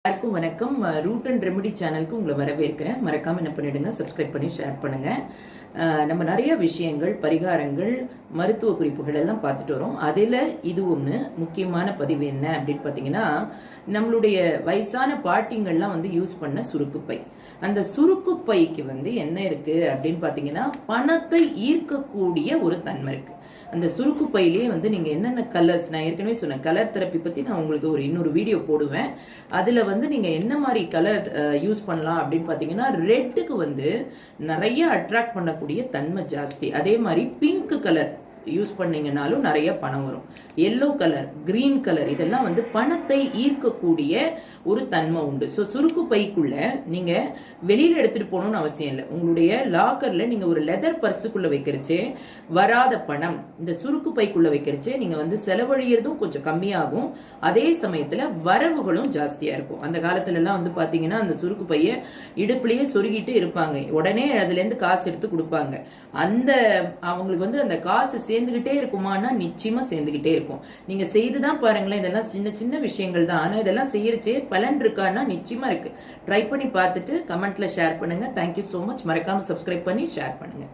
எல்லாருக்கும் வணக்கம். Root and remedy சேனலுக்கு உங்களை வரவேற்கிறேன். மறக்காம என்ன பண்ணிடுங்க, சப்ஸ்கிரைப் பண்ணி ஷேர் பண்ணுங்க. நம்ம நிறைய விஷயங்கள், பரிகாரங்கள், மருத்துவ குறிப்புகள் எல்லாம் பார்த்துட்டு வரோம். அதில் இது ஒன்று முக்கியமான பதிவு என்ன அப்படின்னு பார்த்தீங்கன்னா, நம்மளுடைய வயசான பாட்டிங்கள்லாம் யூஸ் பண்ண சுருக்குப்பை. அந்த சுருக்குப்பைக்கு என்ன இருக்கு அப்படின்னு பார்த்தீங்கன்னா, பணத்தை ஈர்க்கக்கூடிய ஒரு தன்மை இருக்கு. அந்த சுருக்கு பையிலே நீங்க என்னென்ன கலர்ஸ், நான் ஏற்கனவே சொன்னேன் கலர் தெரப்பி பத்தி நான் உங்களுக்கு இன்னொரு வீடியோ போடுவேன். அதுல நீங்க என்ன மாதிரி கலர் யூஸ் பண்ணலாம் அப்படின்னு பாத்தீங்கன்னா, ரெட்டுக்கு நிறைய அட்ராக்ட் பண்ணக்கூடிய தன்மை ஜாஸ்தி. அதே மாதிரி பிங்க் கலர் யூஸ் பண்ணீங்கன்னாலும் நிறைய பணம் வரும். எல்லோ கலர், கிரீன் கலர் இதெல்லாம் பணத்தை ஈர்க்கக்கூடிய ஒரு தன்மை உண்டு. ஸோ சுருக்கு பைக்குள்ள நீங்க வெளியில எடுத்துட்டு போகணும்னு அவசியம் இல்லை. உங்களுடைய லாக்கர்ல நீங்க ஒரு லெதர் பர்ஸுக்குள்ள வைக்கிறச்சே வராத பணம் இந்த சுருக்கு பைக்குள்ள வைக்கிறச்சே நீங்க செலவழியறதும் கொஞ்சம் கம்மியாகும். அதே சமயத்துல வரவுகளும் ஜாஸ்தியா இருக்கும். அந்த காலத்துல எல்லாம் பாத்தீங்கன்னா அந்த சுருக்கு பைய இடுப்புலயே சொருகிட்டு இருப்பாங்க. உடனே அதுல இருந்து காசு எடுத்து கொடுப்பாங்க. அந்த அவங்களுக்கு அந்த காசு சேர்ந்துகிட்டே இருக்குமானா நிச்சயமா சேர்ந்துகிட்டே இருக்கும். நீங்க செய்துதான் பாருங்களேன். இதெல்லாம் சின்ன சின்ன விஷயங்கள் தான். ஆனா இதெல்லாம் செய்யறச்சே பலன் இருக்கான்னா நிச்சயமா இருக்கு. ட்ரை பண்ணி பார்த்துட்டு கமெண்ட்ல ஷேர் பண்ணுங்க. Thank you so much. மறக்காம சப்ஸ்கிரைப் பண்ணி ஷேர் பண்ணுங்க.